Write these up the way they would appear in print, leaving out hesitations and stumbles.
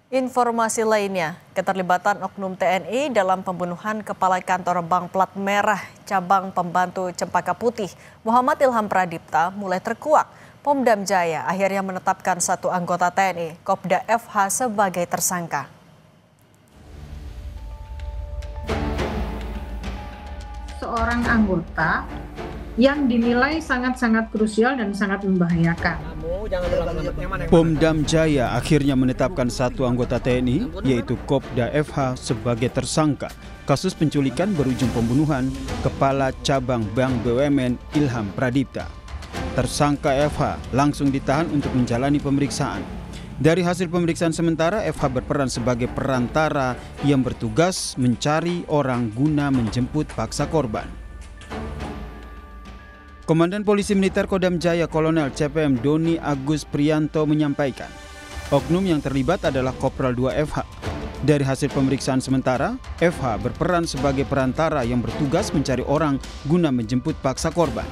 Informasi lainnya, keterlibatan oknum TNI dalam pembunuhan Kepala Kantor Bank Plat Merah Cabang Pembantu Cempaka Putih, Muhammad Ilham Pradipta, mulai terkuak. Pomdam Jaya akhirnya menetapkan satu anggota TNI, Kopda FH, sebagai tersangka. Seorang anggota yang dinilai sangat-sangat krusial dan sangat membahayakan. Pomdam Jaya akhirnya menetapkan satu anggota TNI, yaitu Kopda FH, sebagai tersangka kasus penculikan berujung pembunuhan Kepala Cabang Bank BUMN Ilham Pradipta. Tersangka FH langsung ditahan untuk menjalani pemeriksaan. Dari hasil pemeriksaan sementara, FH berperan sebagai perantara yang bertugas mencari orang guna menjemput paksa korban. Komandan Polisi Militer Kodam Jaya Kolonel CPM Doni Agus Priyanto menyampaikan, oknum yang terlibat adalah Kopral 2 FH. Dari hasil pemeriksaan sementara, FH berperan sebagai perantara yang bertugas mencari orang guna menjemput paksa korban.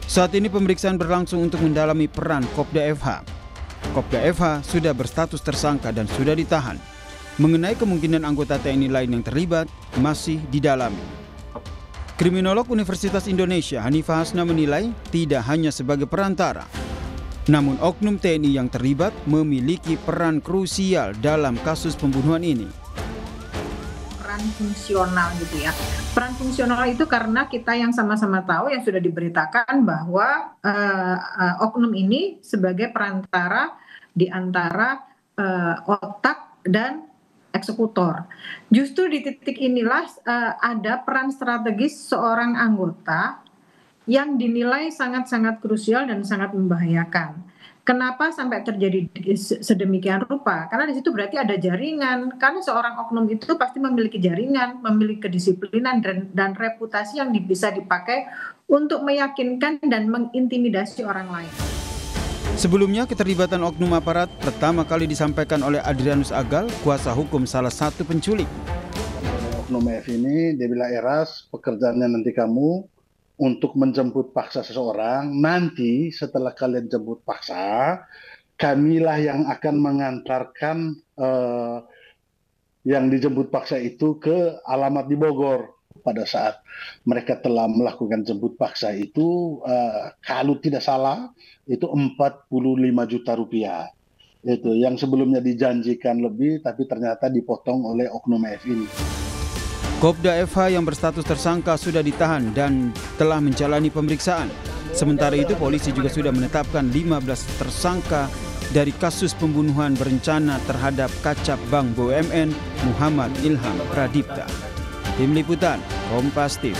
Saat ini pemeriksaan berlangsung untuk mendalami peran Kopda FH. Kopda FH sudah berstatus tersangka dan sudah ditahan. Mengenai kemungkinan anggota TNI lain yang terlibat, masih didalami. Kriminolog Universitas Indonesia Hanifah Hasna menilai tidak hanya sebagai perantara, namun oknum TNI yang terlibat memiliki peran krusial dalam kasus pembunuhan ini. Peran fungsional gitu ya. Peran fungsional itu karena kita yang sama-sama tahu, yang sudah diberitakan bahwa oknum ini sebagai perantara di antara otak dan eksekutor. Justru di titik inilah ada peran strategis seorang anggota yang dinilai sangat-sangat krusial dan sangat membahayakan. Kenapa sampai terjadi sedemikian rupa? Karena di situ berarti ada jaringan. Karena seorang oknum itu pasti memiliki jaringan, memiliki kedisiplinan dan reputasi yang bisa dipakai untuk meyakinkan dan mengintimidasi orang lain. Sebelumnya, keterlibatan oknum aparat pertama kali disampaikan oleh Adrianus Agal, kuasa hukum salah satu penculik. Oknum F ini, dia bilang, Eras, pekerjaannya nanti kamu untuk menjemput paksa seseorang. Nanti setelah kalian jemput paksa, kamilah yang akan mengantarkan yang dijemput paksa itu ke alamat di Bogor. Pada saat mereka telah melakukan jemput paksa itu, kalau tidak salah, itu 45 juta rupiah. Itu yang sebelumnya dijanjikan lebih, tapi ternyata dipotong oleh oknum F ini. Kopda FH yang berstatus tersangka sudah ditahan dan telah menjalani pemeriksaan. Sementara itu, polisi juga sudah menetapkan 15 tersangka dari kasus pembunuhan berencana terhadap Kacap Bank BUMN Muhammad Ilham Pradipta. Tim Liputan, Kompas TV.